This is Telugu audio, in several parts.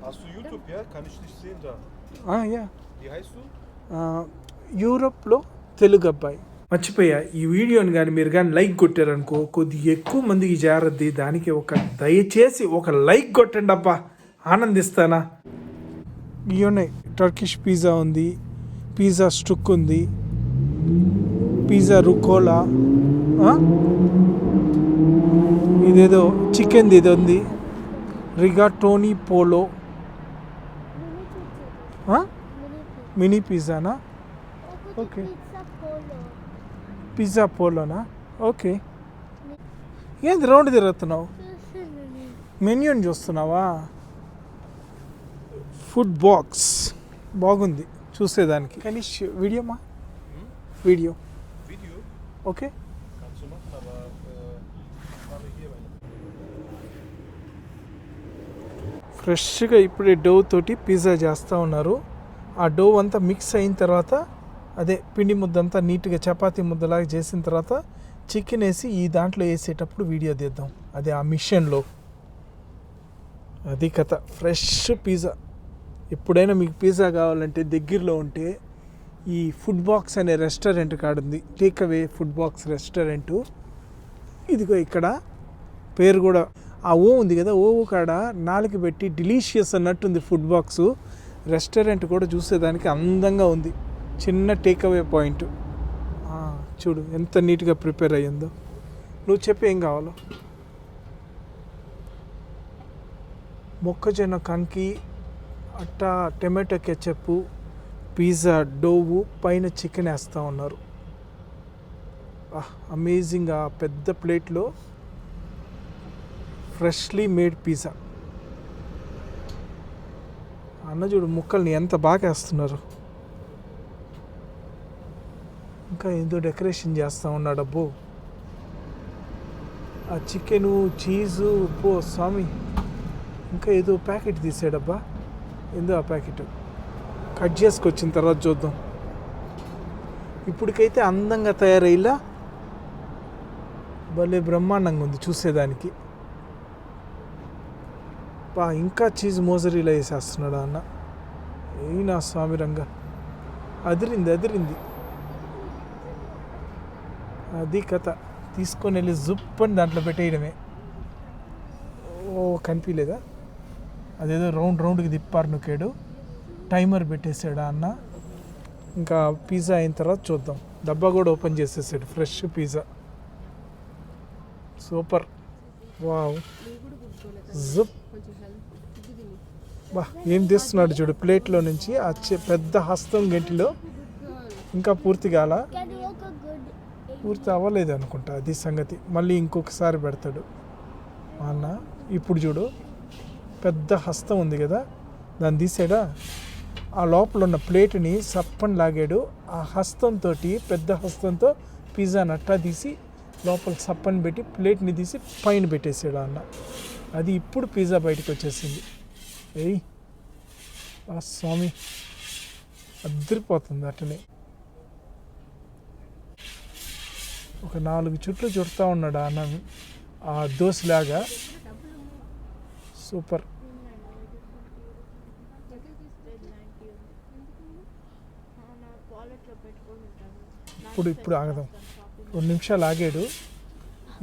Hast du YouTube, ja? Kann ich dich sehen da? యా Wie heißt du? యూరోప్లో తెలుగు అబ్బాయి. మర్చిపోయా, ఈ వీడియోని కానీ మీరు కానీ లైక్ కొట్టారనుకో కొద్దిగా ఎక్కువ మందికి చేరద్ది. దానికి దయచేసి ఒక లైక్ కొట్టండి అబ్బా, ఆనందిస్తానా. ఇవన్నీ టర్కిష్ పిజ్జా ఉంది, పిజ్జా స్టుక్ ఉంది, పిజ్జా రుకోలా, ఇదేదో చికెన్ది ఇది ఉంది, రిగాటోనీ పోలో, మినీ పిజ్జానా? ఓకే, పిజ్జా పోలోనా? ఓకే. ఏంది రౌండ్ తిరుగుతున్నావు? మెన్యూని చూస్తున్నావా? ఫుడ్ బాక్స్ బాగుంది చూసేదానికి. కనీష్ వీడియోమా? Video Video? Okay. Kannst du machen, aber mache hier weiter. ఫ్రెష్గా ఇప్పుడే డో తోటి పిజ్జా చేస్తూ ఉన్నారు. ఆ డో అంతా మిక్స్ అయిన తర్వాత, అదే పిండి ముద్దంతా నీట్గా చపాతీ ముద్దలాగా చేసిన తర్వాత చికెన్ వేసి ఈ దాంట్లో వేసేటప్పుడు వీడియో తీద్దాం. అదే ఆ మిషన్లో. అది కథ. Fresh pizza. ఎప్పుడైనా మీకు పిజ్జా కావాలంటే దగ్గరలో ఉంటే ఈ ఫుడ్ బాక్స్ అనే రెస్టారెంట్ కాడుంది, takeaway food box restaurant. ఇదిగో ఇక్కడ పేరు కూడా ఆ ఓ ఉంది కదా, ఓవు కాడ నాలుగు పెట్టి డిలీషియస్ అన్నట్టుంది ఫుడ్ బాక్సు. రెస్టారెంట్ కూడా చూసేదానికి అందంగా ఉంది. చిన్న టేక్ అవే పాయింట్. చూడు ఎంత నీట్గా ప్రిపేర్ అయ్యిందో. నువ్వు చెప్పి ఏం కావాలో. మొక్కజొన్న కంకి, అట్టా టమాటో కెచప్, పిజ్జా డోవు, పైన చికెన్ వేస్తూ ఉన్నారు. అమేజింగ్. ఆ పెద్ద ప్లేట్లో ఫ్రెష్లీ మేడ్ పిజ్జా. అన్న చూడు ముక్కల్ని ఎంత బాగా వేస్తున్నారు. ఇంకా ఏదో డెకరేషన్ చేస్తూ ఉన్నాడు అబ్బో. ఆ చికెను, చీజు, అబ్బో స్వామి. ఇంకా ఏదో ప్యాకెట్ తీసాడబ్బా. ఏందో ఆ ప్యాకెట్ కట్ చేసుకొచ్చిన తర్వాత చూద్దాం. ఇప్పటికైతే అందంగా తయారయ్యేలా భలే బ్రహ్మాండంగా ఉంది చూసేదానికి. ఇంకా చీజ్ మోజరీలా వేసేస్తున్నాడు అన్న. నా స్వామి రంగా. అదిరింది. అది కథ. తీసుకొని వెళ్ళి జుప్ అని దాంట్లో పెట్టేయడమే. కనిపించలేదా? అదేదో రౌండ్కి తిప్పారు నొక్కాడు. టైమర్ పెట్టేశాడు అన్న. ఇంకా పిజ్జా అయిన తర్వాత చూద్దాం. డబ్బా కూడా ఓపెన్ చేసేసాడు. Fresh pizza. సూపర్. వావ్. జుప్. ఏం తీస్తున్నాడు చూడు ప్లేట్లో నుంచి. ఆ పెద్ద హస్తం గంటిలో ఇంకా పూర్తి అవ్వలేదు అనుకుంటా. అది సంగతి. మళ్ళీ ఇంకొకసారి పెడతాడు అన్న. ఇప్పుడు చూడు పెద్ద హస్తం ఉంది కదా, దాన్ని తీసాడా. ఆ లోపల ఉన్న ప్లేట్ని సప్పని లాగాడు. ఆ హస్తంతో, పెద్ద హస్తంతో పిజ్జా నట్టా తీసి లోపల సప్పని పెట్టి ప్లేట్ని తీసి పైన పెట్టేసాడు అన్న. అది ఇప్పుడు పిజ్జా బయటకు వచ్చేసింది. స్వామి అద్దరిపోతుంది. అట్టనే ఒక 4 చుట్లు చుడతా ఉన్నాడు అన్న. ఆ దోశలాగా. సూపర్. ఇప్పుడు ఆగదాం. 2 నిమిషాలు ఆగాడు.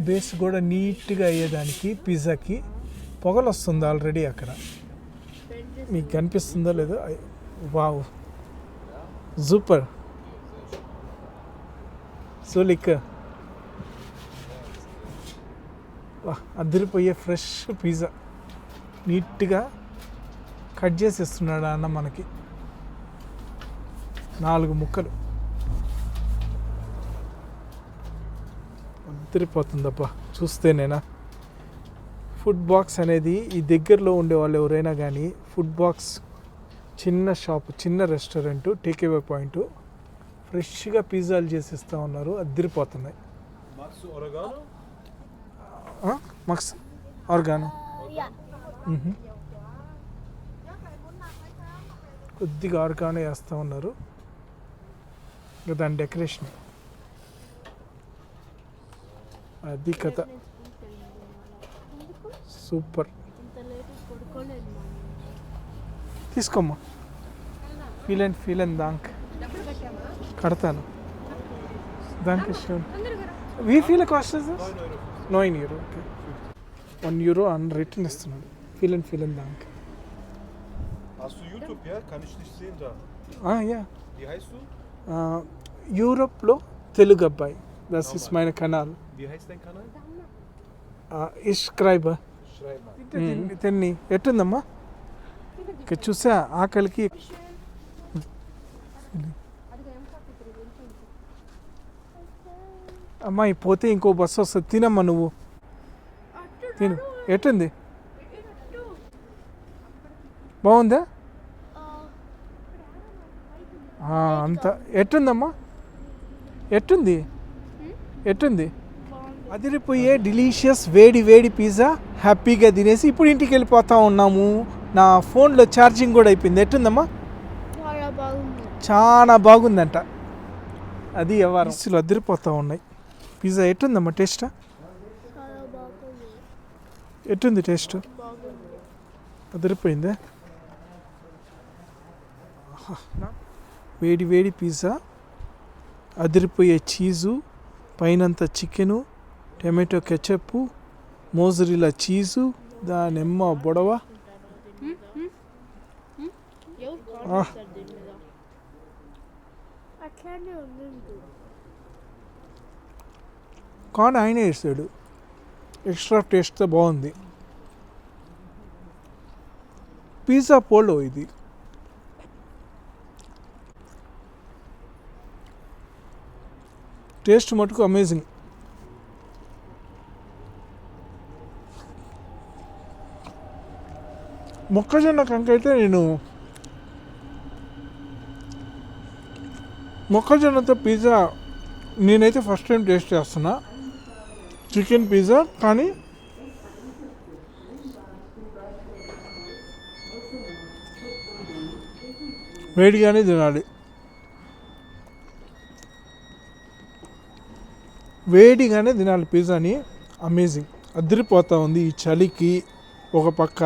బేస్ కూడా నీట్గా అయ్యేదానికి పిజ్జాకి. పొగలు వస్తుంది ఆల్రెడీ అక్కడ. మీకు కనిపిస్తుందో లేదో. Wow, super. సోలిక్. అదిరిపోయే ఫ్రెష్ పిజ్జా నీట్గా కట్ చేసేస్తున్నాడు అన్న మనకి. 4 ముక్కలు. అదిరిపోతుందబ్బా చూస్తేనేనా. ఫుడ్ బాక్స్ అనేది ఈ దగ్గరలో ఉండే వాళ్ళు ఎవరైనా కానీ ఫుడ్ బాక్స్ చిన్న షాప్, చిన్న రెస్టారెంట్, టేక్అవే పాయింట్, ఫ్రెష్గా పిజ్జాలు చేసిస్తూ ఉన్నారు. అదిరిపోతున్నాయి. మక్స్ ఆర్గానో. కొద్దిగా ఆర్గానో వేస్తూ ఉన్నారు. ఇంకా దాని డెకరేషన్. అది కథ. సూపర్. తీసుకోమ్మా. ఫీల్ అండ్ దాంక్ కడతాను దానికి వీ ఫీల్ కాస్ట్ €9 ఓకే €1 అని రిటర్న్ ఇస్తున్నాడు. ఫీల్ అండ్ దాంక్. Hast du YouTube, ja? Kann ich dich sehen da? యా Wie heißt du? యూరోప్లో తెలుగు అబ్బాయి. దస్ ఇస్ మైన కనాల్. Wie heißt dein Kanal? ఇష్క్రైబర్ Schreib mal. తిన్ని ఎట్టుందమ్మా? ఇక్కడ చూసా ఆకలికి. అమ్మాయి పోతే ఇంకో బస్సు వస్తుంది. తినమ్మా నువ్వు తిను. ఎట్టుంది? బాగుందా? అంత ఎట్టుందమ్మా? ఎట్టుంది? అదిరిపోయే డిలీషియస్ వేడి పిజ్జా హ్యాపీగా తినేసి ఇప్పుడు ఇంటికి వెళ్ళిపోతా ఉన్నాము. నా ఫోన్లో ఛార్జింగ్ కూడా అయిపోయింది. ఎట్టుందమ్మా? చాలా బాగుందంట. అది ఎవరు అసలు అదిరిపోతూ ఉన్నాయి. పిజ్జా ఎట్టుందమ్మా? టేస్టా ఎట్టుంది? టేస్ట్ అదిరిపోయిందే. వేడి పిజ్జా, అదిరిపోయే చీజు, పైనంత chicken, tomato ketchup, mozzarella cheese, దానిమ్మ బొడవ. కార్న్ ఆయన వేసాడు. ఎక్స్ట్రా టేస్ట్తో బాగుంది. పిజ్జా పోలో ఇది. టేస్ట్ మటుకు అమేజింగ్. మొక్కజొన్న కంకైతే నేను మొక్కజొన్నతో పిజ్జా నేనైతే ఫస్ట్ టైం టేస్ట్ చేస్తున్నా. చికెన్ పిజ్జా కానీ వేడిగానే తినాలి. పిజ్జాని. అమేజింగ్. అదిరిపోతూ ఉంది ఈ చలికి. ఒక పక్క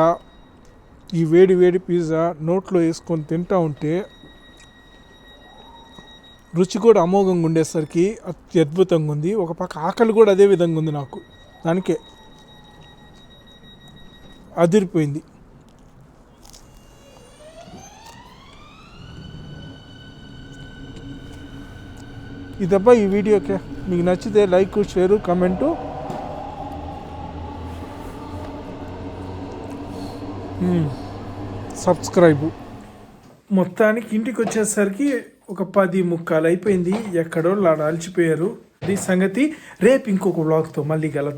ఈ వేడి పిజ్జా నోట్లో వేసుకొని తింటూ ఉంటే రుచి కూడా అమోఘంగా ఉండేసరికి అద్భుతంగా ఉంది. ఒక పక్క ఆకలి కూడా అదే విధంగా ఉంది నాకు. దానికే అదిరిపోయింది. ఇదబ్బా ఈ వీడియోకే. మీకు నచ్చితే లైక్, షేరు, కమెంటు, సబ్స్క్రైబు. మొత్తానికి ఇంటికి వచ్చేసరికి ఒక 10:45 అయిపోయింది. ఎక్కడో అలసిపోయారు. ఈ సంగతి రేపు ఇంకొక వ్లాగ్తో మళ్ళీ కలుద్దాం.